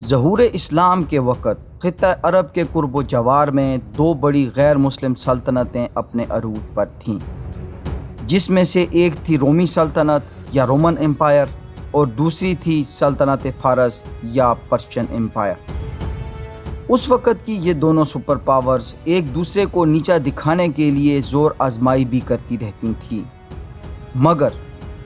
ظہور اسلام کے وقت خطہ عرب کے قرب و جوار میں دو بڑی غیر مسلم سلطنتیں اپنے عروج پر تھیں، جس میں سے ایک تھی رومی سلطنت یا رومن امپائر اور دوسری تھی سلطنت فارس یا پرشین امپائر۔ اس وقت کی یہ دونوں سپر پاورز ایک دوسرے کو نیچا دکھانے کے لیے زور آزمائی بھی کرتی رہتی تھیں، مگر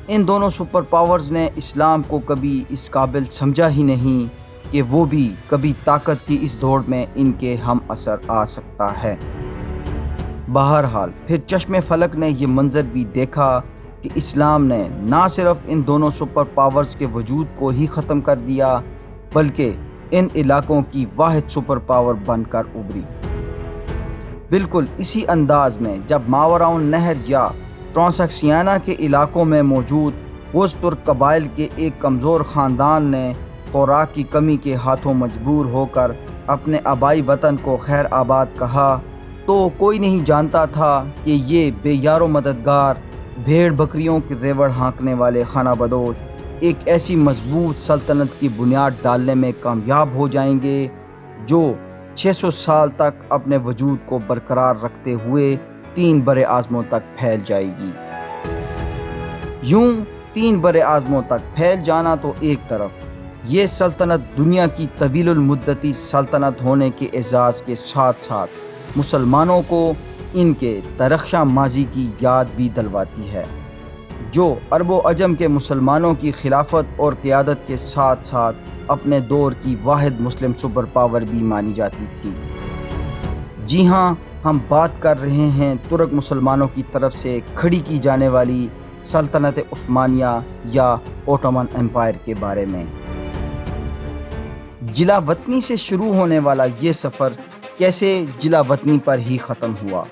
ان دونوں سپر پاورز نے اسلام کو کبھی اس قابل سمجھا ہی نہیں کہ وہ بھی کبھی طاقت کی اس دوڑ میں ان کے ہم اثر آ سکتا ہے۔ بہرحال پھر چشم فلک نے یہ منظر بھی دیکھا کہ اسلام نے نہ صرف ان دونوں سپر پاورز کے وجود کو ہی ختم کر دیا، بلکہ ان علاقوں کی واحد سپر پاور بن کر ابھری۔ بالکل اسی انداز میں جب ماوراء النہر یا ٹرانسکسیانا کے علاقوں میں موجود غوز ترک قبائل کے ایک کمزور خاندان نے خوراک کی کمی کے ہاتھوں مجبور ہو کر اپنے آبائی وطن کو خیر آباد کہا، تو کوئی نہیں جانتا تھا کہ یہ بے یار و مددگار بھیڑ بکریوں کے ریوڑ ہانکنے والے خانہ بدوش ایک ایسی مضبوط سلطنت کی بنیاد ڈالنے میں کامیاب ہو جائیں گے جو 600 سال تک اپنے وجود کو برقرار رکھتے ہوئے 3 بر اعظموں تک پھیل جائے گی۔ یوں 3 بر اعظموں تک پھیل جانا تو ایک طرف، یہ سلطنت دنیا کی طویل المدتی سلطنت ہونے کے اعزاز کے ساتھ ساتھ مسلمانوں کو ان کے درخشاں ماضی کی یاد بھی دلواتی ہے، جو عرب و عجم کے مسلمانوں کی خلافت اور قیادت کے ساتھ ساتھ اپنے دور کی واحد مسلم سپر پاور بھی مانی جاتی تھی۔ جی ہاں، ہم بات کر رہے ہیں ترک مسلمانوں کی طرف سے کھڑی کی جانے والی سلطنت عثمانیہ یا اوٹومن امپائر کے بارے میں۔ جلا وطنی سے شروع ہونے والا یہ سفر کیسے جلا وطنی پر ہی ختم ہوا،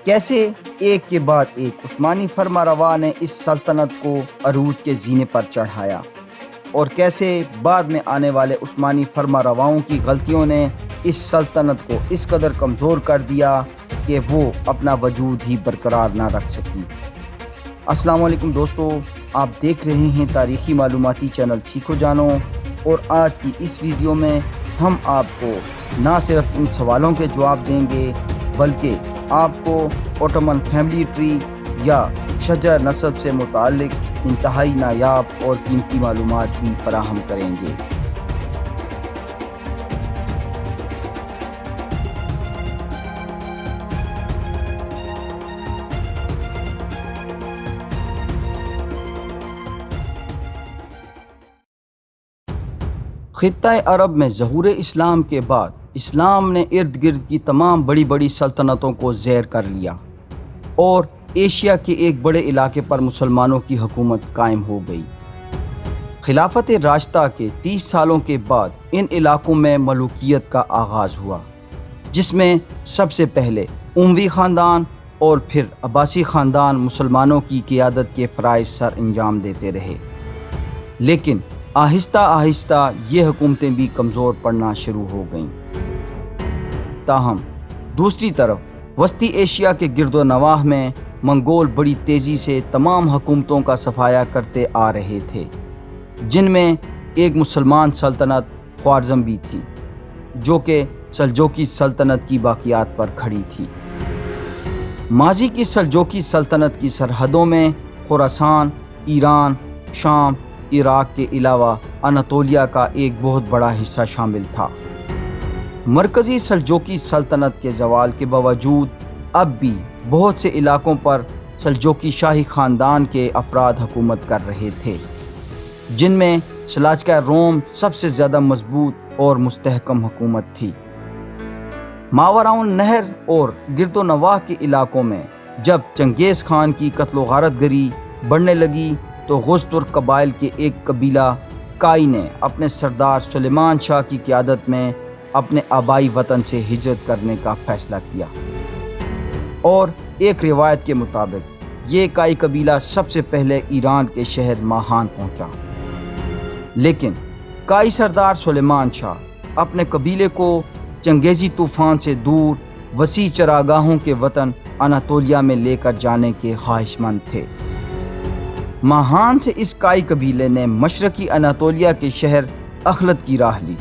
کیسے ایک کے بعد ایک عثمانی فرما روا نے اس سلطنت کو عروج کے زینے پر چڑھایا، اور کیسے بعد میں آنے والے عثمانی فرما رواؤں کی غلطیوں نے اس سلطنت کو اس قدر کمزور کر دیا کہ وہ اپنا وجود ہی برقرار نہ رکھ سکی۔ السلام علیکم دوستو، آپ دیکھ رہے ہیں تاریخی معلوماتی چینل سیکھو جانو، اور آج کی اس ویڈیو میں ہم آپ کو نہ صرف ان سوالوں کے جواب دیں گے، بلکہ آپ کو اوٹومن فیملی ٹری یا شجرہ نسب سے متعلق انتہائی نایاب اور قیمتی معلومات بھی فراہم کریں گے۔ خطہ عرب میں ظہور اسلام کے بعد اسلام نے ارد گرد کی تمام بڑی بڑی سلطنتوں کو زیر کر لیا، اور ایشیا کے ایک بڑے علاقے پر مسلمانوں کی حکومت قائم ہو گئی۔ خلافت راشدہ کے 30 سالوں کے بعد ان علاقوں میں ملوکیت کا آغاز ہوا، جس میں سب سے پہلے اموی خاندان اور پھر عباسی خاندان مسلمانوں کی قیادت کے فرائض سر انجام دیتے رہے، لیکن آہستہ آہستہ یہ حکومتیں بھی کمزور پڑنا شروع ہو گئیں۔ تاہم دوسری طرف وسطی ایشیا کے گرد و نواح میں منگول بڑی تیزی سے تمام حکومتوں کا صفایا کرتے آ رہے تھے، جن میں ایک مسلمان سلطنت خوارزم بھی تھی، جو کہ سلجوقی سلطنت کی باقیات پر کھڑی تھی۔ ماضی کی سلجوقی سلطنت کی سرحدوں میں خراسان، ایران، شام، عراق کے علاوہ اناطولیہ کا ایک بہت بڑا حصہ شامل تھا۔ مرکزی سلجوقی سلطنت کے زوال کے باوجود اب بھی بہت سے علاقوں پر سلجوقی شاہی خاندان کے افراد حکومت کر رہے تھے، جن میں سلاجقہ روم سب سے زیادہ مضبوط اور مستحکم حکومت تھی۔ ماوراء النہر اور گرد و نواح کے علاقوں میں جب چنگیز خان کی قتل و غارت گری بڑھنے لگی تو غوز ترک قبائل کے ایک قبیلہ کائی نے اپنے سردار سلیمان شاہ کی قیادت میں اپنے آبائی وطن سے ہجرت کرنے کا فیصلہ کیا، اور ایک روایت کے مطابق یہ کائی قبیلہ سب سے پہلے ایران کے شہر ماہان پہنچا، لیکن کائی سردار سلیمان شاہ اپنے قبیلے کو چنگیزی طوفان سے دور وسیع چراگاہوں کے وطن اناطولیہ میں لے کر جانے کے خواہش مند تھے۔ ماہان سے اس کائی قبیلے نے مشرقی اناطولیہ کے شہر اخلت کی راہ لی،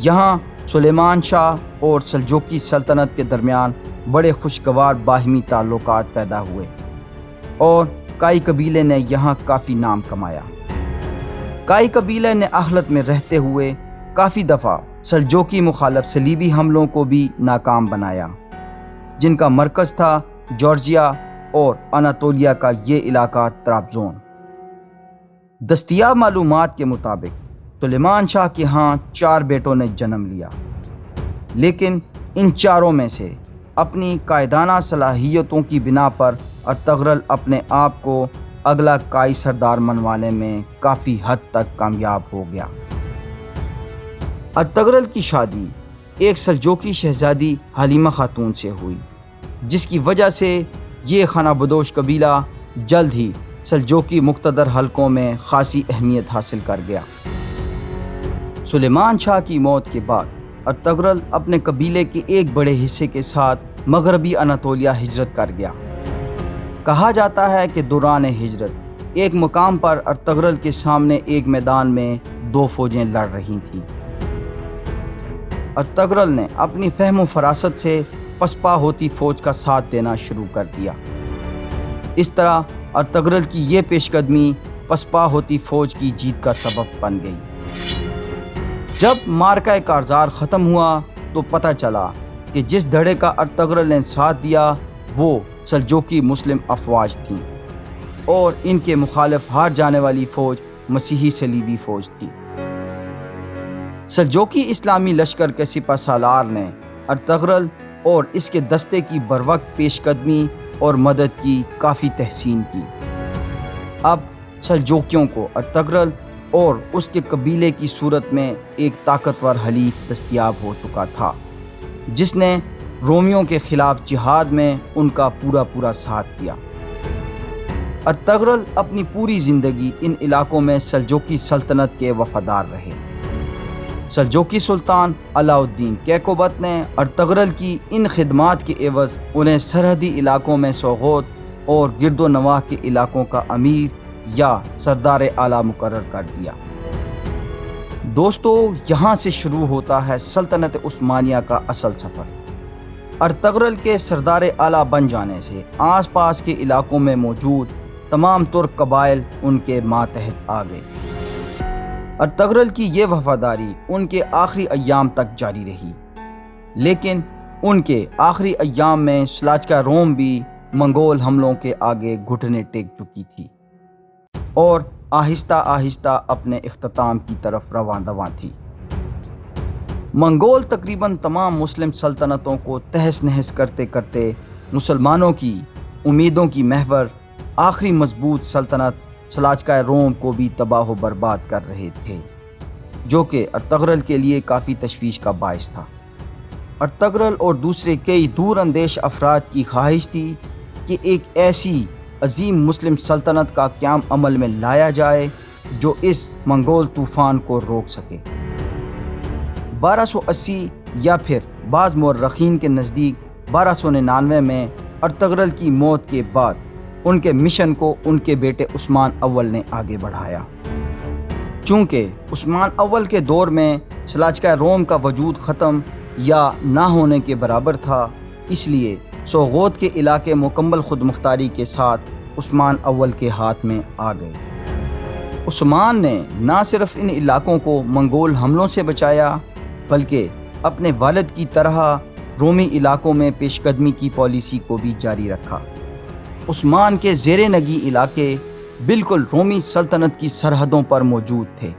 یہاں سلیمان شاہ اور سلجوقی سلطنت کے درمیان بڑے خوشگوار باہمی تعلقات پیدا ہوئے اور کائی قبیلے نے یہاں کافی نام کمایا۔ کائی قبیلے نے اہلت میں رہتے ہوئے کافی دفعہ سلجوقی مخالف صلیبی حملوں کو بھی ناکام بنایا، جن کا مرکز تھا جارجیا اور اناطولیہ کا یہ علاقہ طرابزون۔ دستیاب معلومات کے مطابق سلیمان شاہ کے ہاں 4 بیٹوں نے جنم لیا، لیکن ان چاروں میں سے اپنی قائدانہ صلاحیتوں کی بنا پر ارطغرل اپنے آپ کو اگلا کائی سردار منوانے میں کافی حد تک کامیاب ہو گیا۔ ارطغرل کی شادی ایک سلجوقی شہزادی حلیمہ خاتون سے ہوئی، جس کی وجہ سے یہ خانہ بدوش قبیلہ جلد ہی سلجوقی مقتدر حلقوں میں خاصی اہمیت حاصل کر گیا۔ سلیمان شاہ کی موت کے بعد ارطغرل اپنے قبیلے کے ایک بڑے حصے کے ساتھ مغربی اناطولیہ ہجرت کر گیا۔ کہا جاتا ہے کہ دوران ہجرت ایک مقام پر ارطغرل کے سامنے ایک میدان میں 2 فوجیں لڑ رہی تھیں۔ ارطغرل نے اپنی فہم و فراست سے پسپا ہوتی فوج کا ساتھ دینا شروع کر دیا۔ اس طرح ارطغرل کی یہ پیش قدمی پسپا ہوتی فوج کی جیت کا سبب بن گئی۔ جب مارکہ کارزار ختم ہوا تو پتہ چلا کہ جس دھڑے کا ارطغرل نے ساتھ دیا وہ سلجوقی مسلم افواج تھیں اور ان کے مخالف ہار جانے والی فوج مسیحی صلیبی فوج تھی۔ سلجوقی اسلامی لشکر کے سپہ سالار نے ارطغرل اور اس کے دستے کی بروقت پیش قدمی اور مدد کی کافی تحسین کی۔ اب سلجوقیوں کو ارطغرل اور اس کے قبیلے کی صورت میں ایک طاقتور حلیف دستیاب ہو چکا تھا، جس نے رومیوں کے خلاف جہاد میں ان کا پورا ساتھ دیا۔ ارطغرل اپنی پوری زندگی ان علاقوں میں سلجوقی سلطنت کے وفادار رہے۔ سلجوقی سلطان علاء الدین کیقوباد نے ارطغرل کی ان خدمات کے عوض انہیں سرحدی علاقوں میں سوغوت اور گرد و نواح کے علاقوں کا امیر یا سردار اعلیٰ مقرر کر دیا۔ دوستو، یہاں سے شروع ہوتا ہے سلطنت عثمانیہ کا اصل سفر۔ ارطغرل کے سردار اعلیٰ بن جانے سے آس پاس کے علاقوں میں موجود تمام ترک قبائل ان کے ماتحت آ گئے۔ ارطغرل کی یہ وفاداری ان کے آخری ایام تک جاری رہی، لیکن ان کے آخری ایام میں سلاجقہ روم بھی منگول حملوں کے آگے گھٹنے ٹیک چکی تھی اور آہستہ آہستہ اپنے اختتام کی طرف رواں تھی۔ منگول تقریباً تمام مسلم سلطنتوں کو تہس نہس کرتے کرتے مسلمانوں کی امیدوں کی محور آخری مضبوط سلطنت سلاجقہ روم کو بھی تباہ و برباد کر رہے تھے، جو کہ ارطغرل کے لیے کافی تشویش کا باعث تھا۔ ارطغرل اور دوسرے کئی دور اندیش افراد کی خواہش تھی کہ ایک ایسی عظیم مسلم سلطنت کا قیام عمل میں لایا جائے جو اس منگول طوفان کو روک سکے۔ 1280 یا پھر بعض مورخین کے نزدیک 1299 میں ارطغرل کی موت کے بعد ان کے مشن کو ان کے بیٹے عثمان اول نے آگے بڑھایا۔ چونکہ عثمان اول کے دور میں سلاجقہ روم کا وجود ختم یا نہ ہونے کے برابر تھا، اس لیے سوغوت کے علاقے مکمل خود مختاری کے ساتھ عثمان اول کے ہاتھ میں آ گئے۔ عثمان نے نہ صرف ان علاقوں کو منگول حملوں سے بچایا، بلکہ اپنے والد کی طرح رومی علاقوں میں پیش قدمی کی پالیسی کو بھی جاری رکھا۔ عثمان کے زیر نگی علاقے بالکل رومی سلطنت کی سرحدوں پر موجود تھے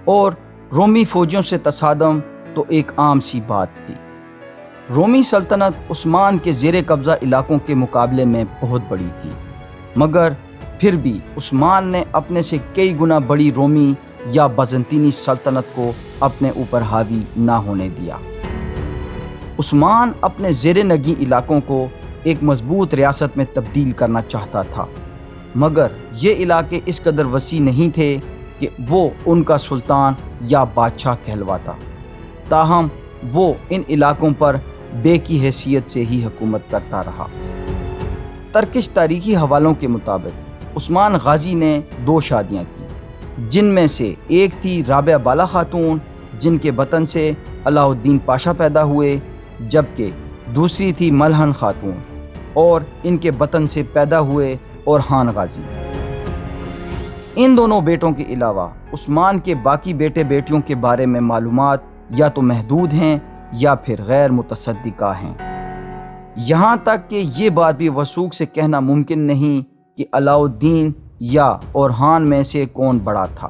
اور رومی فوجیوں سے تصادم تو ایک عام سی بات تھی۔ رومی سلطنت عثمان کے زیر قبضہ علاقوں کے مقابلے میں بہت بڑی تھی، مگر پھر بھی عثمان نے اپنے سے کئی گنا بڑی رومی یا بازنطینی سلطنت کو اپنے اوپر حاوی نہ ہونے دیا۔ عثمان اپنے زیر نگی علاقوں کو ایک مضبوط ریاست میں تبدیل کرنا چاہتا تھا، مگر یہ علاقے اس قدر وسیع نہیں تھے کہ وہ ان کا سلطان یا بادشاہ کہلواتا۔ تاہم وہ ان علاقوں پر بے کی حیثیت سے ہی حکومت کرتا رہا۔ ترکش تاریخی حوالوں کے مطابق عثمان غازی نے 2 شادیاں کی، جن میں سے ایک تھی رابعہ بالا خاتون جن کے بطن سے علاء الدین پاشا پیدا ہوئے، جبکہ دوسری تھی ملہن خاتون، اور ان کے بطن سے پیدا ہوئے اورحان غازی۔ ان دونوں بیٹوں کے علاوہ عثمان کے باقی بیٹے بیٹیوں کے بارے میں معلومات یا تو محدود ہیں یا پھر غیر متصدقہ ہیں۔ یہاں تک کہ یہ بات بھی وثوق سے کہنا ممکن نہیں کہ علاء الدین یا اورحان میں سے کون بڑا تھا۔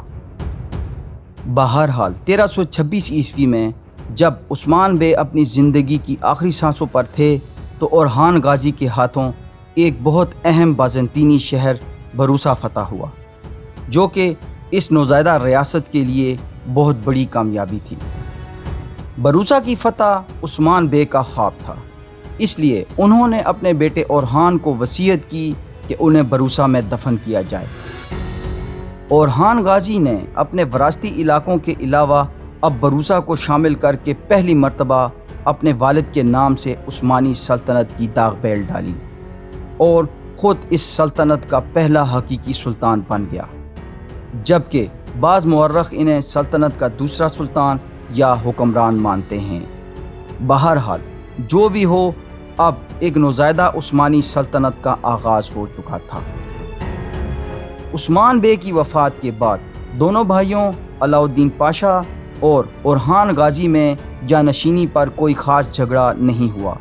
بہرحال 1326 عیسوی میں جب عثمان بے اپنی زندگی کی آخری سانسوں پر تھے تو اورحان غازی کے ہاتھوں ایک بہت اہم بازنطینی شہر بروسا فتح ہوا، جو کہ اس نوزائیدہ ریاست کے لیے بہت بڑی کامیابی تھی۔ بروسا کی فتح عثمان بے کا خواب تھا، اس لیے انہوں نے اپنے بیٹے اورحان کو وصیت کی کہ انہیں بروسا میں دفن کیا جائے۔ اورحان غازی نے اپنے وراثتی علاقوں کے علاوہ اب بروسا کو شامل کر کے پہلی مرتبہ اپنے والد کے نام سے عثمانی سلطنت کی داغ بیل ڈالی اور خود اس سلطنت کا پہلا حقیقی سلطان بن گیا، جبکہ بعض مورخ انہیں سلطنت کا دوسرا سلطان یا حکمران مانتے ہیں۔ بہرحال جو بھی ہو، اب ایک نوزائیدہ عثمانی سلطنت کا آغاز ہو چکا تھا۔ عثمان بے کی وفات کے بعد دونوں بھائیوں علاء الدین پاشا اور اورحان غازی میں جانشینی پر کوئی خاص جھگڑا نہیں ہوا،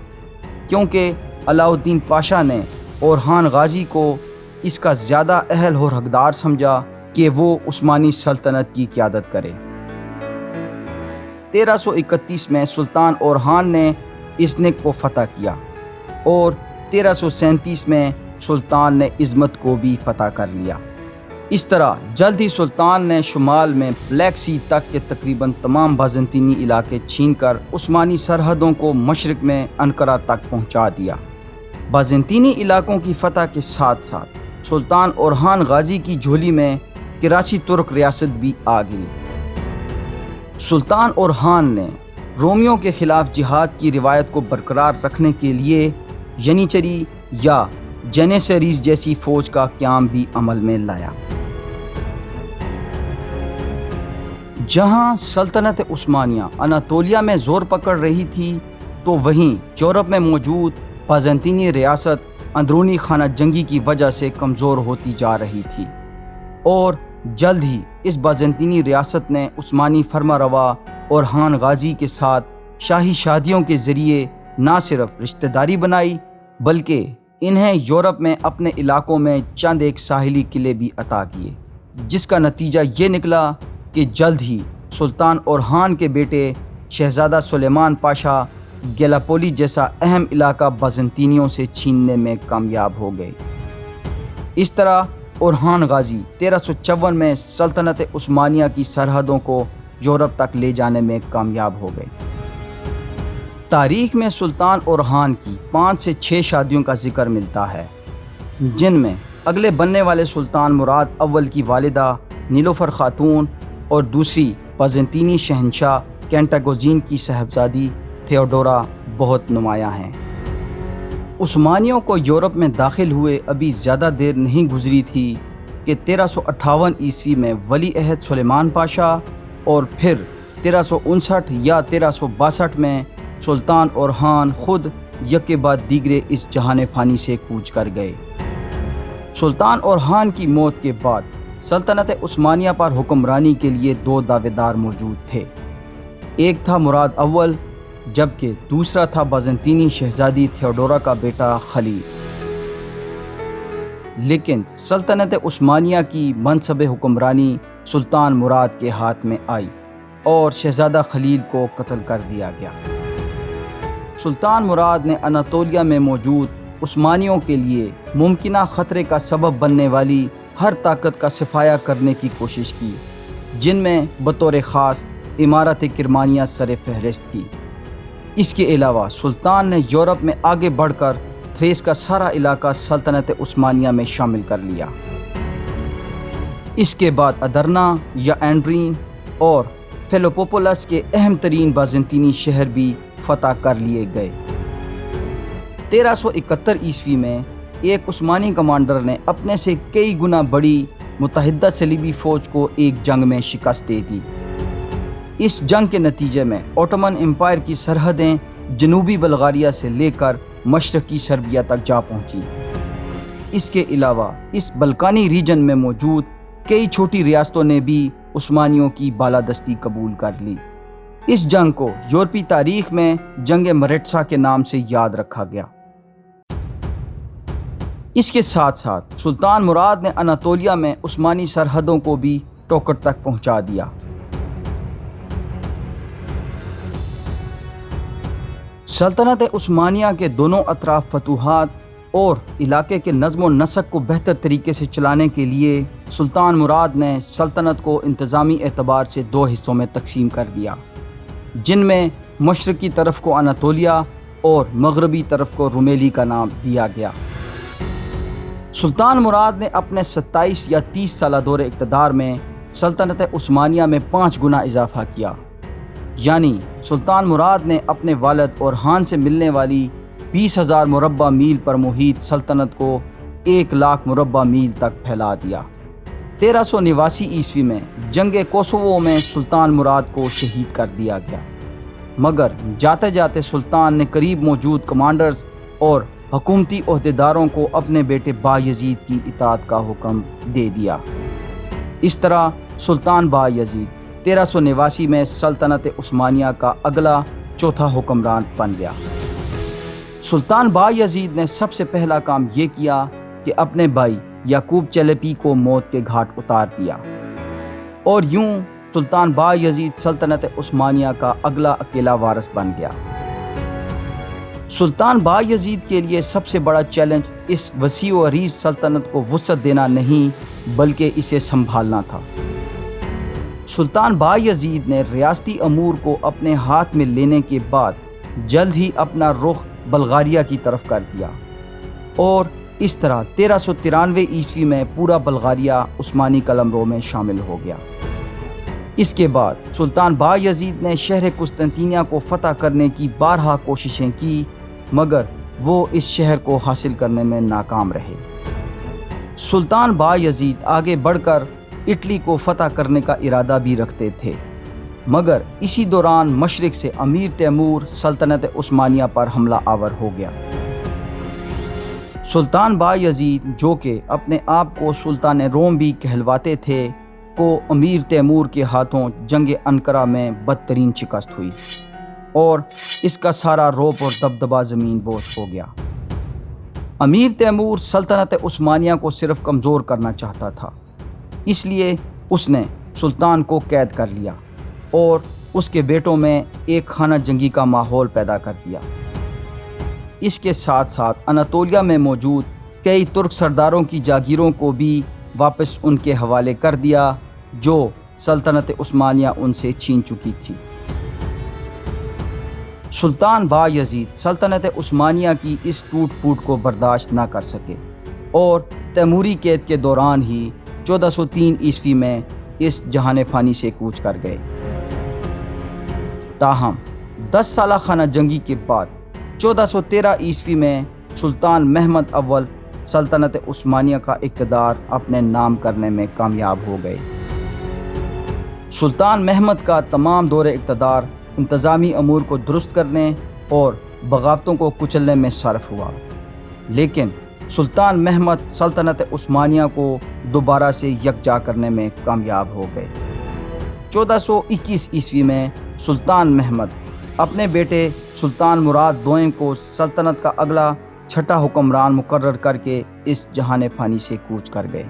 کیونکہ علاء الدین پاشا نے اورحان غازی کو اس کا زیادہ اہل اور حقدار سمجھا کہ وہ عثمانی سلطنت کی قیادت کرے۔ 1331 میں سلطان اورحان نے ازنک کو فتح کیا اور 1337 میں سلطان نے عظمت کو بھی فتح کر لیا۔ اس طرح جلد ہی سلطان نے شمال میں بلیک سی تک کے تقریباً تمام بازنطینی علاقے چھین کر عثمانی سرحدوں کو مشرق میں انقرہ تک پہنچا دیا۔ بازنطینی علاقوں کی فتح کے ساتھ ساتھ سلطان اورحان غازی کی جھولی میں کراچی ترک ریاست بھی آ گئی۔ سلطان اورحان نے رومیوں کے خلاف جہاد کی روایت کو برقرار رکھنے کے لیے ینیچری یا جینیسریز جیسی فوج کا قیام بھی عمل میں لایا۔ جہاں سلطنت عثمانیہ اناطولیہ میں زور پکڑ رہی تھی، تو وہیں یورپ میں موجود بازنطینی ریاست اندرونی خانہ جنگی کی وجہ سے کمزور ہوتی جا رہی تھی، اور جلد ہی اس بازنطینی ریاست نے عثمانی فرمانروا اورحان غازی کے ساتھ شاہی شادیوں کے ذریعے نہ صرف رشتہ داری بنائی، بلکہ انہیں یورپ میں اپنے علاقوں میں چند ایک ساحلی قلعے بھی عطا کیے، جس کا نتیجہ یہ نکلا کہ جلد ہی سلطان اورحان کے بیٹے شہزادہ سلیمان پاشا گیلاپولی جیسا اہم علاقہ بازنطینیوں سے چھیننے میں کامیاب ہو گئے۔ اس طرح اورحان غازی 1354 میں سلطنت عثمانیہ کی سرحدوں کو یورپ تک لے جانے میں کامیاب ہو گئے۔ تاریخ میں سلطان اورحان کی 5 سے 6 شادیوں کا ذکر ملتا ہے، جن میں اگلے بننے والے سلطان مراد اول کی والدہ نیلوفر خاتون اور دوسری بازنطینی شہنشاہ کینٹاگوزین کی صاحبزادی تھیوڈورا بہت نمایاں ہیں۔ عثمانیوں کو یورپ میں داخل ہوئے ابھی زیادہ دیر نہیں گزری تھی کہ 1358 عیسوی میں ولی عہد سلیمان پاشا اور پھر 1359 یا 1362 میں سلطان اورحان خود یکے بعد دیگرے اس جہان فانی سے کوچ کر گئے۔ سلطان اورحان کی موت کے بعد سلطنت عثمانیہ پر حکمرانی کے لیے 2 دعویدار موجود تھے، ایک تھا مراد اول، جبکہ دوسرا تھا بازنطینی شہزادی تھیوڈورا کا بیٹا خلیل۔ لیکن سلطنت عثمانیہ کی منصب حکمرانی سلطان مراد کے ہاتھ میں آئی اور شہزادہ خلیل کو قتل کر دیا گیا۔ سلطان مراد نے اناطولیہ میں موجود عثمانیوں کے لیے ممکنہ خطرے کا سبب بننے والی ہر طاقت کا صفایا کرنے کی کوشش کی، جن میں بطور خاص امارت کرمانیہ سر فہرست تھی۔ اس کے علاوہ سلطان نے یورپ میں آگے بڑھ کر تھریس کا سارا علاقہ سلطنت عثمانیہ میں شامل کر لیا۔ اس کے بعد ادرنا یا اینڈرین اور فیلوپوپولس کے اہم ترین بازنطینی شہر بھی فتح کر لیے گئے۔ 1371 عیسوی میں ایک عثمانی کمانڈر نے اپنے سے کئی گنا بڑی متحدہ صلیبی فوج کو ایک جنگ میں شکست دے دی۔ اس جنگ کے نتیجے میں اوٹومن امپائر کی سرحدیں جنوبی بلغاریہ سے لے کر مشرقی سربیا تک جا پہنچی۔ اس کے علاوہ اس بلکانی ریجن میں موجود کئی چھوٹی ریاستوں نے بھی عثمانیوں کی بالادستی قبول کر لی۔ اس جنگ کو یورپی تاریخ میں جنگ مریٹسا کے نام سے یاد رکھا گیا۔ اس کے ساتھ ساتھ سلطان مراد نے اناطولیہ میں عثمانی سرحدوں کو بھی ٹوکٹ تک پہنچا دیا۔ سلطنت عثمانیہ کے دونوں اطراف فتوحات اور علاقے کے نظم و نسق کو بہتر طریقے سے چلانے کے لیے سلطان مراد نے سلطنت کو انتظامی اعتبار سے دو حصوں میں تقسیم کر دیا، جن میں مشرقی طرف کو اناطولیہ اور مغربی طرف کو رومیلی کا نام دیا گیا۔ سلطان مراد نے اپنے 27 یا 30 سالہ دور اقتدار میں سلطنت عثمانیہ میں 5 گنا اضافہ کیا، یعنی سلطان مراد نے اپنے والد اورحان سے ملنے والی 20,000 مربع میل پر محیط سلطنت کو 1,00,000 مربع میل تک پھیلا دیا۔ 1389 عیسوی میں جنگ کوسوو میں سلطان مراد کو شہید کر دیا گیا، مگر جاتے جاتے سلطان نے قریب موجود کمانڈرز اور حکومتی عہدیداروں کو اپنے بیٹے بایزید کی اطاعت کا حکم دے دیا۔ اس طرح سلطان بایزید 1389 میں سلطنت عثمانیہ کا اگلا چوتھا حکمران بن گیا۔ سلطان بایزید نے سب سے پہلا کام یہ کیا کہ اپنے بھائی یعقوب چلیپی کو موت کے گھاٹ اتار دیا، اور یوں سلطان بایزید سلطنت عثمانیہ کا اگلا اکیلا وارث بن گیا۔ سلطان بایزید کے لیے سب سے بڑا چیلنج اس وسیع و عریض سلطنت کو وسعت دینا نہیں بلکہ اسے سنبھالنا تھا۔ سلطان بایزید نے ریاستی امور کو اپنے ہاتھ میں لینے کے بعد جلد ہی اپنا رخ بلغاریہ کی طرف کر دیا، اور اس طرح 1393 عیسوی میں پورا بلغاریہ عثمانی قلمرو میں شامل ہو گیا۔ اس کے بعد سلطان بایزید نے شہر قسطنطنیہ کو فتح کرنے کی بارہا کوششیں کی، مگر وہ اس شہر کو حاصل کرنے میں ناکام رہے۔ سلطان بایزید آگے بڑھ کر اٹلی کو فتح کرنے کا ارادہ بھی رکھتے تھے، مگر اسی دوران مشرق سے امیر تیمور سلطنت عثمانیہ پر حملہ آور ہو گیا۔ سلطان بایزید، جو کہ اپنے آپ کو سلطان روم بھی کہلواتے تھے، کو امیر تیمور کے ہاتھوں جنگ انقرہ میں بدترین شکست ہوئی، اور اس کا سارا رعب اور دبدبہ زمین بوس ہو گیا۔ امیر تیمور سلطنت عثمانیہ کو صرف کمزور کرنا چاہتا تھا، اس لیے اس نے سلطان کو قید کر لیا اور اس کے بیٹوں میں ایک خانہ جنگی کا ماحول پیدا کر دیا۔ اس کے ساتھ ساتھ اناطولیہ میں موجود کئی ترک سرداروں کی جاگیروں کو بھی واپس ان کے حوالے کر دیا جو سلطنت عثمانیہ ان سے چھین چکی تھی۔ سلطان بایزید سلطنت عثمانیہ کی اس ٹوٹ پھوٹ کو برداشت نہ کر سکے اور تیموری قید کے دوران ہی 1403 عیسوی میں اس جہان فانی سے کوچ کر گئے۔ تاہم 10 سالہ خانہ جنگی کے بعد 1413 عیسوی میں سلطان محمد اول سلطنت عثمانیہ کا اقتدار اپنے نام کرنے میں کامیاب ہو گئے۔ سلطان محمد کا تمام دور اقتدار انتظامی امور کو درست کرنے اور بغاوتوں کو کچلنے میں صرف ہوا، لیکن سلطان محمد سلطنت عثمانیہ کو دوبارہ سے یکجا کرنے میں کامیاب ہو گئے۔ 1421 عیسوی میں سلطان محمد اپنے بیٹے سلطان مراد دوئم کو سلطنت کا اگلا چھٹا حکمران مقرر کر کے اس جہان فانی سے کوچ کر گئے۔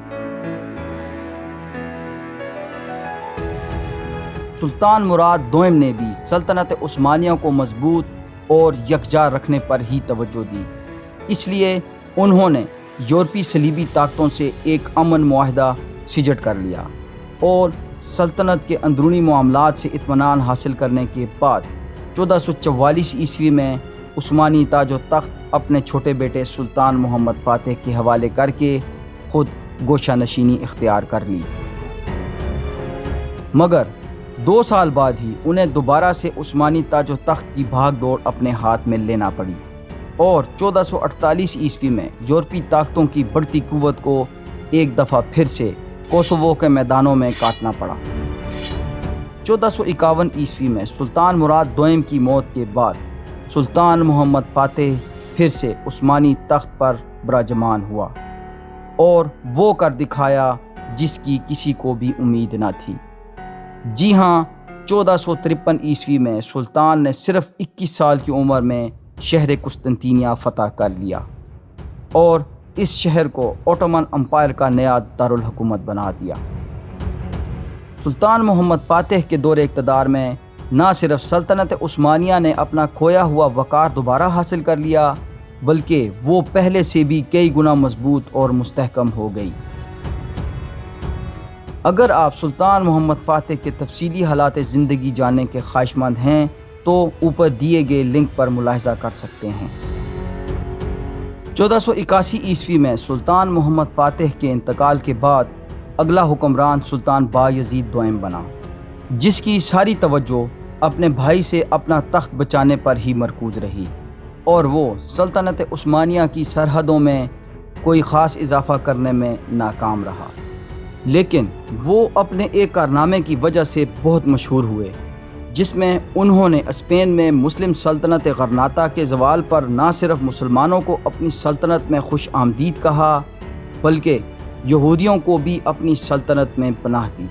سلطان مراد دوئم نے بھی سلطنت عثمانیہ کو مضبوط اور یکجا رکھنے پر ہی توجہ دی، اس لیے انہوں نے یورپی صلیبی طاقتوں سے ایک امن معاہدہ سجٹ کر لیا، اور سلطنت کے اندرونی معاملات سے اطمینان حاصل کرنے کے بعد 1444 عیسوی میں عثمانی تاج و تخت اپنے چھوٹے بیٹے سلطان محمد فاتح کے حوالے کر کے خود گوشہ نشینی اختیار کر لی، مگر 2 سال بعد ہی انہیں دوبارہ سے عثمانی تاج و تخت کی بھاگ دوڑ اپنے ہاتھ میں لینا پڑی، اور 1448 عیسوی میں یورپی طاقتوں کی بڑھتی قوت کو ایک دفعہ پھر سے کوسوو کے میدانوں میں کاٹنا پڑا۔ 1451 عیسوی میں سلطان مراد دوئم کی موت کے بعد سلطان محمد فاتح پھر سے عثمانی تخت پر براجمان ہوا اور وہ کر دکھایا جس کی کسی کو بھی امید نہ تھی۔ جی ہاں، 1453 عیسوی میں سلطان نے صرف 21 سال کی عمر میں شہر قسطنطینیہ فتح کر لیا اور اس شہر کو اوٹومن امپائر کا نیا دارالحکومت بنا دیا۔ سلطان محمد فاتح کے دور اقتدار میں نہ صرف سلطنت عثمانیہ نے اپنا کھویا ہوا وقار دوبارہ حاصل کر لیا بلکہ وہ پہلے سے بھی کئی گنا مضبوط اور مستحکم ہو گئی۔ اگر آپ سلطان محمد فاتح کے تفصیلی حالات زندگی جاننے کے خواہش مند ہیں تو اوپر دیے گئے لنک پر ملاحظہ کر سکتے ہیں۔ 1481 عیسوی میں سلطان محمد فاتح کے انتقال کے بعد اگلا حکمران سلطان بایزید دوئم بنا، جس کی ساری توجہ اپنے بھائی سے اپنا تخت بچانے پر ہی مرکوز رہی اور وہ سلطنت عثمانیہ کی سرحدوں میں کوئی خاص اضافہ کرنے میں ناکام رہا، لیکن وہ اپنے ایک کارنامے کی وجہ سے بہت مشہور ہوئے، جس میں انہوں نے اسپین میں مسلم سلطنت غرناطہ کے زوال پر نہ صرف مسلمانوں کو اپنی سلطنت میں خوش آمدید کہا بلکہ یہودیوں کو بھی اپنی سلطنت میں پناہ دی۔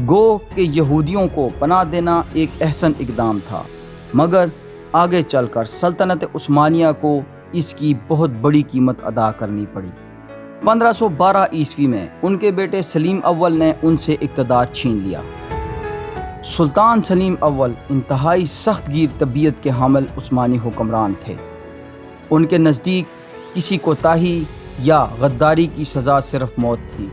گو کہ یہودیوں کو پناہ دینا ایک احسن اقدام تھا، مگر آگے چل کر سلطنت عثمانیہ کو اس کی بہت بڑی قیمت ادا کرنی پڑی۔ 1512 عیسوی میں ان کے بیٹے سلیم اول نے ان سے اقتدار چھین لیا۔ سلطان سلیم اول انتہائی سخت گیر طبیعت کے حامل عثمانی حکمران تھے۔ ان کے نزدیک کسی کوتاہی یا غداری کی سزا صرف موت تھی،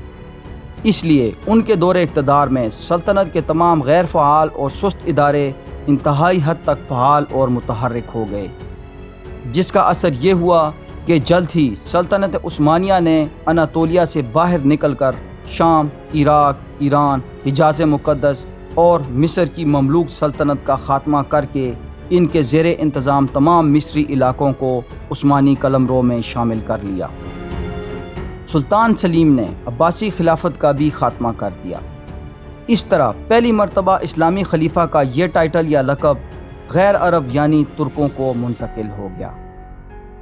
اس لیے ان کے دور اقتدار میں سلطنت کے تمام غیر فعال اور سست ادارے انتہائی حد تک فعال اور متحرک ہو گئے، جس کا اثر یہ ہوا کہ جلد ہی سلطنت عثمانیہ نے اناطولیہ سے باہر نکل کر شام، عراق، ایران، حجاز مقدس اور مصر کی مملوک سلطنت کا خاتمہ کر کے ان کے زیر انتظام تمام مصری علاقوں کو عثمانی قلمرو میں شامل کر لیا۔ سلطان سلیم نے عباسی خلافت کا بھی خاتمہ کر دیا۔ اس طرح پہلی مرتبہ اسلامی خلیفہ کا یہ ٹائٹل یا لقب غیر عرب یعنی ترکوں کو منتقل ہو گیا۔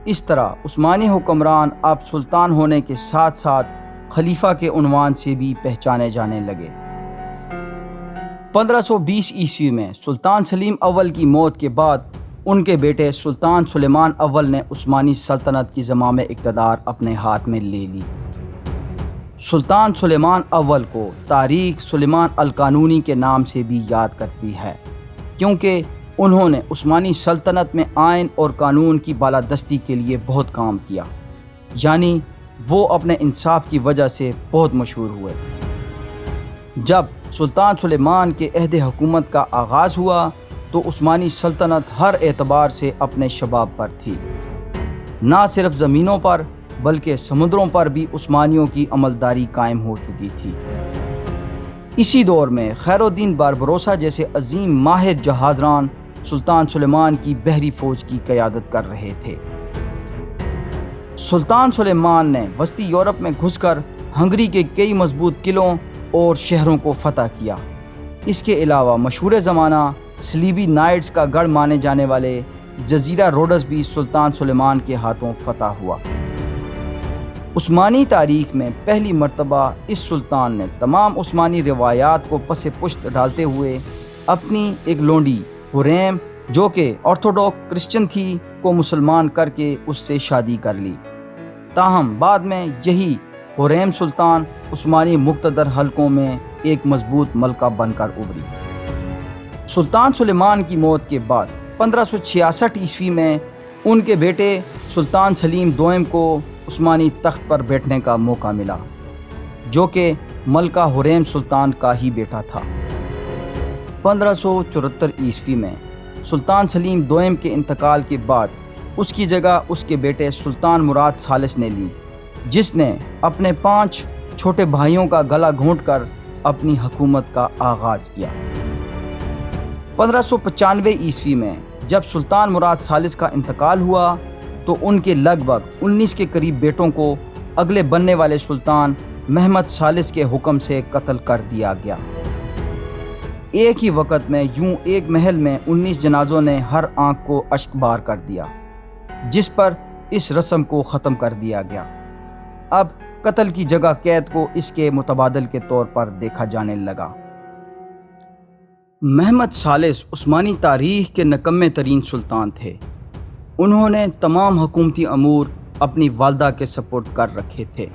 اس طرح عثمانی حکمران اب سلطان ہونے کے ساتھ ساتھ خلیفہ کے عنوان سے بھی پہچانے جانے لگے۔ 1520 عیسوی میں سلطان سلیم اول کی موت کے بعد ان کے بیٹے سلطان سلیمان اول نے عثمانی سلطنت کی زمام اقتدار اپنے ہاتھ میں لے لی۔ سلطان سلیمان اول کو تاریخ سلیمان القانونی کے نام سے بھی یاد کرتی ہے، کیونکہ انہوں نے عثمانی سلطنت میں آئین اور قانون کی بالادستی کے لیے بہت کام کیا، یعنی وہ اپنے انصاف کی وجہ سے بہت مشہور ہوئے۔ جب سلطان سلیمان کے عہد حکومت کا آغاز ہوا تو عثمانی سلطنت ہر اعتبار سے اپنے شباب پر تھی، نہ صرف زمینوں پر بلکہ سمندروں پر بھی عثمانیوں کی عملداری قائم ہو چکی تھی۔ اسی دور میں خیر الدین باربروسا جیسے عظیم ماہر جہازران سلطان سلیمان کی بحری فوج کی قیادت کر رہے تھے۔ سلطان سلیمان نے وسطی یورپ میں گھس کر ہنگری کے کئی مضبوط قلعوں اور شہروں کو فتح کیا۔ اس کے علاوہ مشہور زمانہ سلیبی نائٹس کا گڑھ مانے جانے والے جزیرہ روڈس بھی سلطان سلیمان کے ہاتھوں فتح ہوا۔ عثمانی تاریخ میں پہلی مرتبہ اس سلطان نے تمام عثمانی روایات کو پس پشت ڈالتے ہوئے اپنی ایک لونڈی حریم جو کہ آرتھوڈوکس کرسچن تھی کو مسلمان کر کے اس سے شادی کر لی۔ تاہم بعد میں یہی حریم سلطان عثمانی مقتدر حلقوں میں ایک مضبوط ملکہ بن کر ابھری۔ سلطان سلیمان کی موت کے بعد 1566 عیسوی میں ان کے بیٹے سلطان سلیم دوئم کو عثمانی تخت پر بیٹھنے کا موقع ملا، جو کہ ملکہ حریم سلطان کا ہی بیٹا تھا۔ 1574 عیسوی میں سلطان سلیم دوئم کے انتقال کے بعد اس کی جگہ اس کے بیٹے سلطان مراد ثالث نے لی، جس نے اپنے 5 چھوٹے بھائیوں کا گلا گھونٹ کر اپنی حکومت کا آغاز کیا۔ 1595 عیسوی میں جب سلطان مراد ثالث کا انتقال ہوا تو ان کے لگ بھگ 19 کے قریب بیٹوں کو اگلے بننے والے سلطان محمد ثالث کے حکم سے قتل کر دیا گیا۔ ایک ہی وقت میں یوں ایک محل میں 19 جنازوں نے ہر آنکھ کو اشک بار کر دیا، جس پر اس رسم کو ختم کر دیا گیا۔ اب قتل کی جگہ قید کو اس کے متبادل کے طور پر دیکھا جانے لگا۔ محمد ثالث عثمانی تاریخ کے نکمے ترین سلطان تھے۔ انہوں نے تمام حکومتی امور اپنی والدہ کے سپرد کر رکھے تھے۔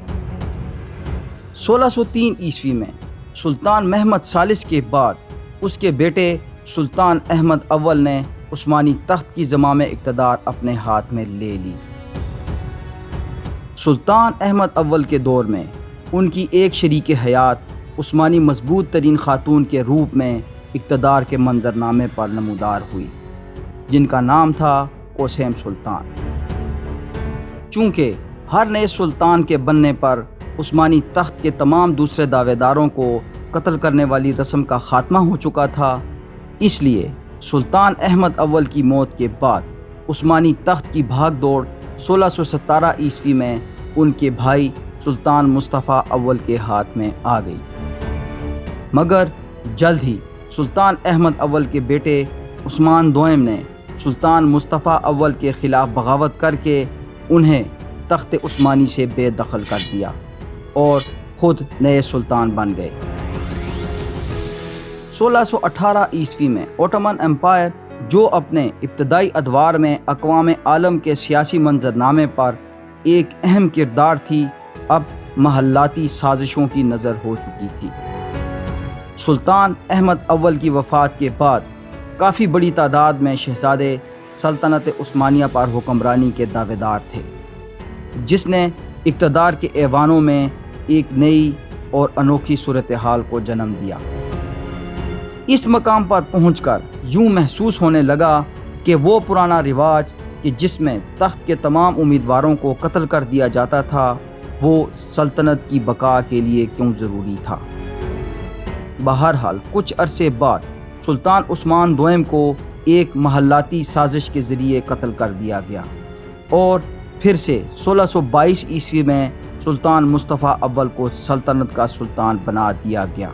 1603 عیسوی میں سلطان محمد ثالث کے بعد اس کے بیٹے سلطان احمد اول نے عثمانی تخت کی زمام اقتدار اپنے ہاتھ میں لے لی۔ سلطان احمد اول کے دور میں ان کی ایک شریک حیات عثمانی مضبوط ترین خاتون کے روپ میں اقتدار کے منظرنامے پر نمودار ہوئی، جن کا نام تھا قاسم سلطان۔ چونکہ ہر نئے سلطان کے بننے پر عثمانی تخت کے تمام دوسرے دعوے داروں کو قتل کرنے والی رسم کا خاتمہ ہو چکا تھا، اس لیے سلطان احمد اول کی موت کے بعد عثمانی تخت کی بھاگ دوڑ 1617 عیسوی میں ان کے بھائی سلطان مصطفیٰ اول کے ہاتھ میں آ گئی۔ مگر جلد ہی سلطان احمد اول کے بیٹے عثمان دوئم نے سلطان مصطفیٰ اول کے خلاف بغاوت کر کے انہیں تخت عثمانی سے بے دخل کر دیا اور خود نئے سلطان بن گئے۔ 1618 عیسوی میں اوٹومن امپائر، جو اپنے ابتدائی ادوار میں اقوام عالم کے سیاسی منظرنامے پر ایک اہم کردار تھی، اب محلاتی سازشوں کی نظر ہو چکی تھی۔ سلطان احمد اول کی وفات کے بعد کافی بڑی تعداد میں شہزادے سلطنت عثمانیہ پر حکمرانی کے دعوے دار تھے، جس نے اقتدار کے ایوانوں میں ایک نئی اور انوکھی صورتحال کو جنم دیا۔ اس مقام پر پہنچ کر یوں محسوس ہونے لگا کہ وہ پرانا رواج کہ جس میں تخت کے تمام امیدواروں کو قتل کر دیا جاتا تھا، وہ سلطنت کی بقا کے لیے کیوں ضروری تھا۔ بہرحال کچھ عرصے بعد سلطان عثمان دوئم کو ایک محلاتی سازش کے ذریعے قتل کر دیا گیا اور پھر سے 1622 عیسوی میں سلطان مصطفیٰ اول کو سلطنت کا سلطان بنا دیا گیا۔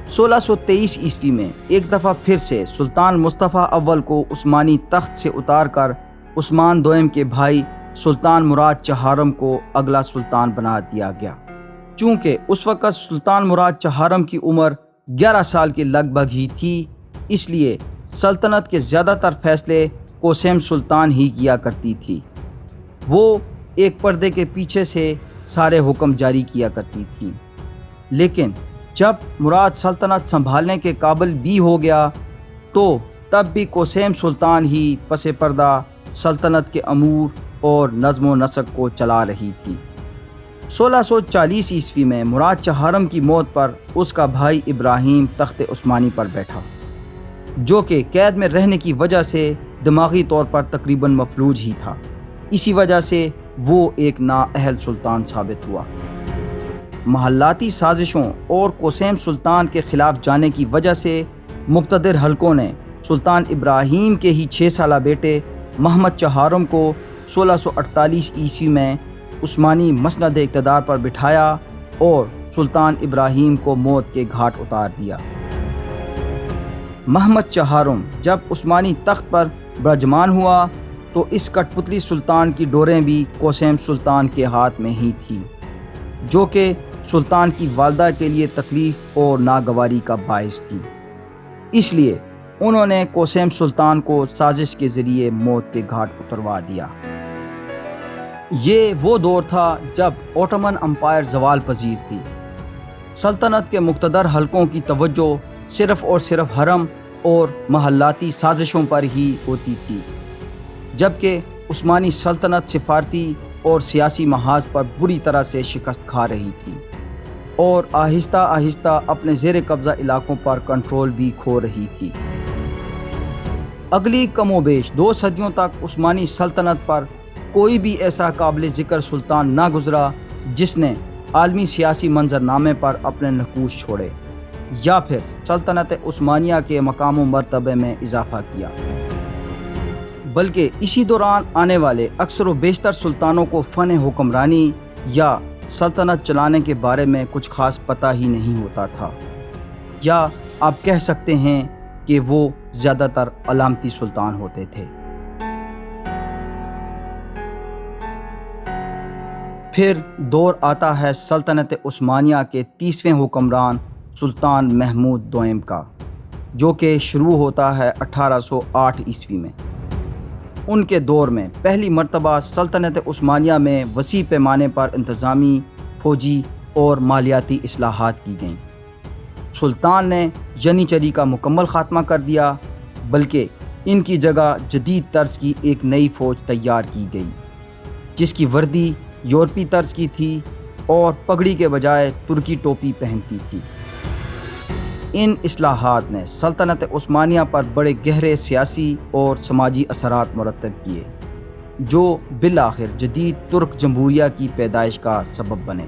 1623 عیسوی میں ایک دفعہ پھر سے سلطان مصطفیٰ اول کو عثمانی تخت سے اتار کر عثمان دوئم کے بھائی سلطان مراد چہارم کو اگلا سلطان بنا دیا گیا۔ چونکہ اس وقت سلطان مراد چہارم کی عمر 11 سال کے لگ بھگ ہی تھی، اس لیے سلطنت کے زیادہ تر فیصلے قاسم سلطان ہی کیا کرتی تھی۔ وہ ایک پردے کے پیچھے سے سارے حکم جاری کیا کرتی تھی، لیکن جب مراد سلطنت سنبھالنے کے قابل بھی ہو گیا تو تب بھی قاسم سلطان ہی پس پردہ سلطنت کے امور اور نظم و نسق کو چلا رہی تھی۔ 1640 عیسوی میں مراد چہارم کی موت پر اس کا بھائی ابراہیم تخت عثمانی پر بیٹھا، جو کہ قید میں رہنے کی وجہ سے دماغی طور پر تقریباً مفلوج ہی تھا۔ اسی وجہ سے وہ ایک نااہل سلطان ثابت ہوا۔ محلاتی سازشوں اور قاسم سلطان کے خلاف جانے کی وجہ سے مقتدر حلقوں نے سلطان ابراہیم کے ہی 6 سالہ بیٹے محمد چہارم کو 1648 عیسوی میں عثمانی مسند اقتدار پر بٹھایا اور سلطان ابراہیم کو موت کے گھاٹ اتار دیا۔ محمد چہارم جب عثمانی تخت پر برجمان ہوا تو اس کٹ پتلی سلطان کی ڈوریں بھی قاسم سلطان کے ہاتھ میں ہی تھی، جو کہ سلطان کی والدہ کے لیے تکلیف اور ناگواری کا باعث تھی۔ اس لیے انہوں نے قاسم سلطان کو سازش کے ذریعے موت کے گھاٹ اتروا دیا۔ یہ وہ دور تھا جب اوٹومن امپائر زوال پذیر تھی۔ سلطنت کے مقتدر حلقوں کی توجہ صرف اور صرف حرم اور محلاتی سازشوں پر ہی ہوتی تھی، جبکہ عثمانی سلطنت سفارتی اور سیاسی محاذ پر بری طرح سے شکست کھا رہی تھی اور آہستہ آہستہ اپنے زیر قبضہ علاقوں پر کنٹرول بھی کھو رہی تھی۔ اگلی کم و بیش 2 صدیوں تک عثمانی سلطنت پر کوئی بھی ایسا قابل ذکر سلطان نہ گزرا جس نے عالمی سیاسی منظرنامے پر اپنے نقوش چھوڑے یا پھر سلطنت عثمانیہ کے مقام و مرتبے میں اضافہ کیا، بلکہ اسی دوران آنے والے اکثر و بیشتر سلطانوں کو فن حکمرانی یا سلطنت چلانے کے بارے میں کچھ خاص پتہ ہی نہیں ہوتا تھا، یا آپ کہہ سکتے ہیں کہ وہ زیادہ تر علامتی سلطان ہوتے تھے۔ پھر دور آتا ہے سلطنت عثمانیہ کے 30ویں حکمران سلطان محمود دوئم کا، جو کہ شروع ہوتا ہے 1808 عیسوی میں۔ ان کے دور میں پہلی مرتبہ سلطنت عثمانیہ میں وسیع پیمانے پر انتظامی، فوجی اور مالیاتی اصلاحات کی گئیں۔ سلطان نے ینیچری کا مکمل خاتمہ کر دیا، بلکہ ان کی جگہ جدید طرز کی ایک نئی فوج تیار کی گئی، جس کی وردی یورپی طرز کی تھی اور پگڑی کے بجائے ترکی ٹوپی پہنتی تھی۔ ان اصلاحات نے سلطنت عثمانیہ پر بڑے گہرے سیاسی اور سماجی اثرات مرتب کیے، جو بالآخر جدید ترک جمہوریہ کی پیدائش کا سبب بنے۔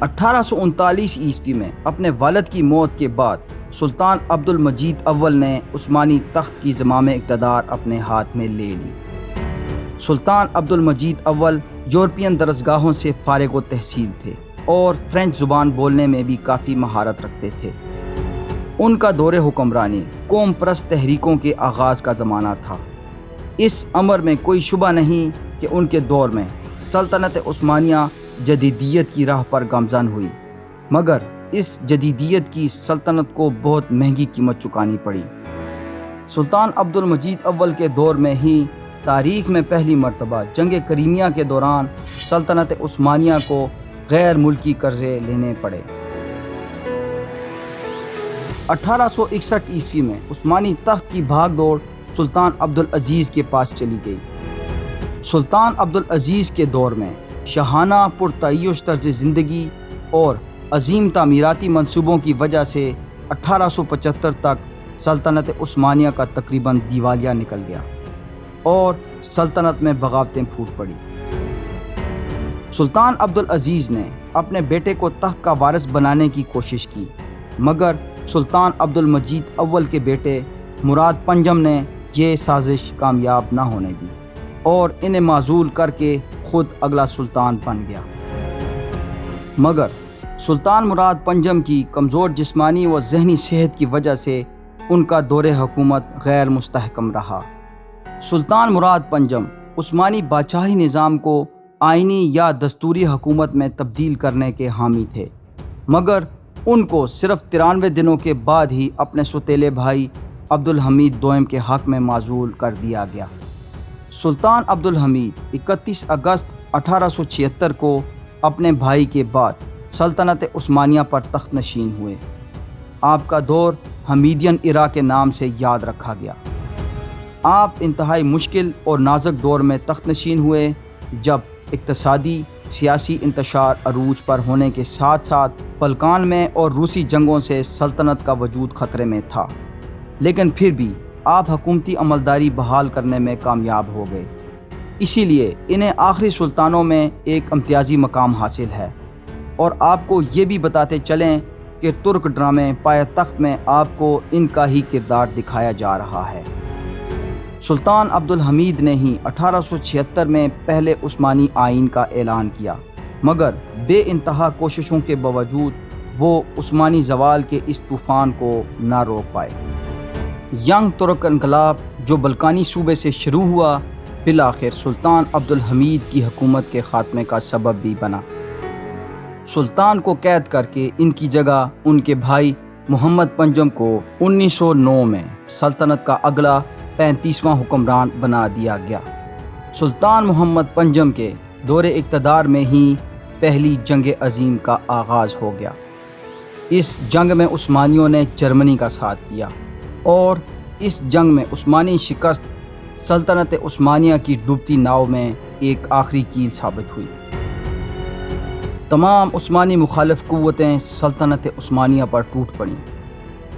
1839 عیسوی میں اپنے والد کی موت کے بعد سلطان عبد المجید اول نے عثمانی تخت کی زمام اقتدار اپنے ہاتھ میں لے لی۔ سلطان عبد المجید اول یورپین درسگاہوں سے فارغ التحصیل تھے اور فرینچ زبان بولنے میں بھی کافی مہارت رکھتے تھے۔ ان کا دور حکمرانی قوم پرست تحریکوں کے آغاز کا زمانہ تھا۔ اس امر میں کوئی شبہ نہیں کہ ان کے دور میں سلطنت عثمانیہ جدیدیت کی راہ پر گامزن ہوئی، مگر اس جدیدیت کی سلطنت کو بہت مہنگی قیمت چکانی پڑی۔ سلطان عبد المجید اول کے دور میں ہی تاریخ میں پہلی مرتبہ جنگ کریمیہ کے دوران سلطنت عثمانیہ کو غیر ملکی قرضے لینے پڑے۔ 1861 عیسوی میں عثمانی تخت کی بھاگ دوڑ سلطان عبدالعزیز کے پاس چلی گئی۔ سلطان عبدالعزیز کے دور میں شاہانہ پرتعیش طرز زندگی اور عظیم تعمیراتی منصوبوں کی وجہ سے 1875 تک سلطنت عثمانیہ کا تقریباً دیوالیہ نکل گیا اور سلطنت میں بغاوتیں پھوٹ پڑی۔ سلطان عبدالعزیز نے اپنے بیٹے کو تخت کا وارث بنانے کی کوشش کی، مگر سلطان عبد المجید اول کے بیٹے مراد پنجم نے یہ سازش کامیاب نہ ہونے دی اور انہیں معزول کر کے خود اگلا سلطان بن گیا۔ مگر سلطان مراد پنجم کی کمزور جسمانی و ذہنی صحت کی وجہ سے ان کا دور حکومت غیر مستحکم رہا۔ سلطان مراد پنجم عثمانی بادشاہی نظام کو آئینی یا دستوری حکومت میں تبدیل کرنے کے حامی تھے، مگر ان کو صرف 93 دنوں کے بعد ہی اپنے سوتیلے بھائی عبدالحمید دوئم کے حق میں معزول کر دیا گیا۔ سلطان عبدالحمید 31 اگست 1876 کو اپنے بھائی کے بعد سلطنت عثمانیہ پر تخت نشین ہوئے۔ آپ کا دور حمیدین ایرا کے نام سے یاد رکھا گیا۔ آپ انتہائی مشکل اور نازک دور میں تخت نشین ہوئے، جب اقتصادی سیاسی انتشار عروج پر ہونے کے ساتھ ساتھ بلکان میں اور روسی جنگوں سے سلطنت کا وجود خطرے میں تھا، لیکن پھر بھی آپ حکومتی عملداری بحال کرنے میں کامیاب ہو گئے۔ اسی لیے انہیں آخری سلطانوں میں ایک امتیازی مقام حاصل ہے، اور آپ کو یہ بھی بتاتے چلیں کہ ترک ڈرامے پائے تخت میں آپ کو ان کا ہی کردار دکھایا جا رہا ہے۔ سلطان عبدالحمید نے ہی 1876 میں پہلے عثمانی آئین کا اعلان کیا، مگر بے انتہا کوششوں کے باوجود وہ عثمانی زوال کے اس طوفان کو نہ روک پائے۔ ینگ ترک انقلاب جو بلکانی صوبے سے شروع ہوا، بالآخر سلطان عبدالحمید کی حکومت کے خاتمے کا سبب بھی بنا۔ سلطان کو قید کر کے ان کی جگہ ان کے بھائی محمد پنجم کو 1909 میں سلطنت کا اگلا 35واں حکمران بنا دیا گیا۔ سلطان محمد پنجم کے دور اقتدار میں ہی پہلی جنگ عظیم کا آغاز ہو گیا۔ اس جنگ میں عثمانیوں نے جرمنی کا ساتھ دیا، اور اس جنگ میں عثمانی شکست سلطنت عثمانیہ کی ڈوبتی ناؤ میں ایک آخری کیل ثابت ہوئی۔ تمام عثمانی مخالف قوتیں سلطنت عثمانیہ پر ٹوٹ پڑیں۔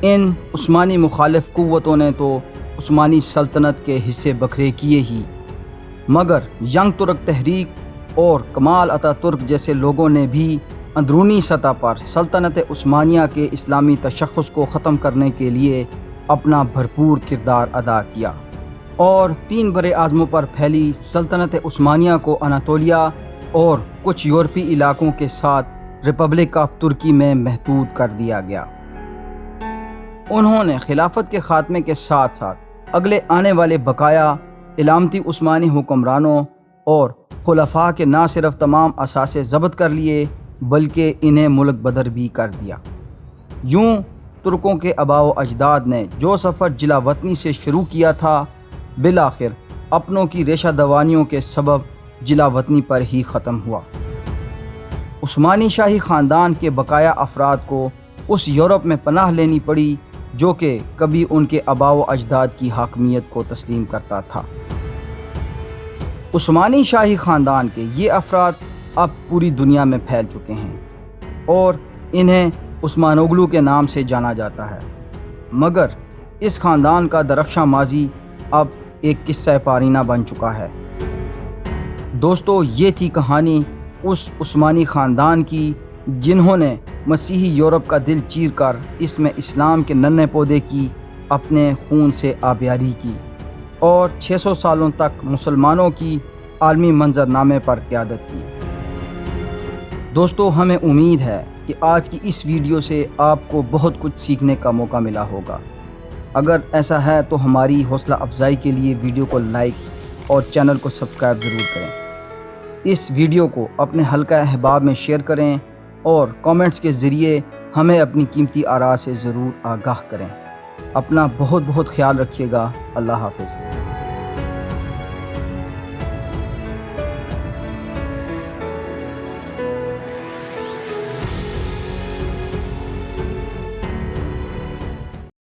ان عثمانی مخالف قوتوں نے تو عثمانی سلطنت کے حصے بکھرے کیے ہی، مگر ینگ ترک تحریک اور کمال اتا ترک جیسے لوگوں نے بھی اندرونی سطح پر سلطنت عثمانیہ کے اسلامی تشخص کو ختم کرنے کے لیے اپنا بھرپور کردار ادا کیا، اور 3 بر اعظموں پر پھیلی سلطنت عثمانیہ کو اناطولیہ اور کچھ یورپی علاقوں کے ساتھ ریپبلک آف ترکی میں محدود کر دیا گیا۔ انہوں نے خلافت کے خاتمے کے ساتھ ساتھ اگلے آنے والے بقایا علامتی عثمانی حکمرانوں اور خلفاء کے نہ صرف تمام اثاثے ضبط کر لیے بلکہ انہیں ملک بدر بھی کر دیا۔ یوں ترکوں کے آباء و اجداد نے جو سفر جلا وطنی سے شروع کیا تھا بالآخر اپنوں کی ریشہ دوانیوں کے سبب جلا وطنی پر ہی ختم ہوا۔ عثمانی شاہی خاندان کے بقایا افراد کو اس یورپ میں پناہ لینی پڑی جو کہ کبھی ان کے آباء و اجداد کی حاکمیت کو تسلیم کرتا تھا۔ عثمانی شاہی خاندان کے یہ افراد اب پوری دنیا میں پھیل چکے ہیں اور انہیں عثمان اوغلو کے نام سے جانا جاتا ہے، مگر اس خاندان کا درخشاں ماضی اب ایک قصہ پارینہ بن چکا ہے۔ دوستو، یہ تھی کہانی اس عثمانی خاندان کی جنہوں نے مسیحی یورپ کا دل چیر کر اس میں اسلام کے ننھے پودے کی اپنے خون سے آبیاری کی اور 600 سالوں تک مسلمانوں کی عالمی منظرنامے پر قیادت کی۔ دوستو، ہمیں امید ہے کہ آج کی اس ویڈیو سے آپ کو بہت کچھ سیکھنے کا موقع ملا ہوگا۔ اگر ایسا ہے تو ہماری حوصلہ افزائی کے لیے ویڈیو کو لائک اور چینل کو سبسکرائب ضرور کریں۔ اس ویڈیو کو اپنے حلقہ احباب میں شیئر کریں اور کامنٹس کے ذریعے ہمیں اپنی قیمتی آراء سے ضرور آگاہ کریں۔ اپنا بہت خیال رکھیے گا۔ اللہ حافظ۔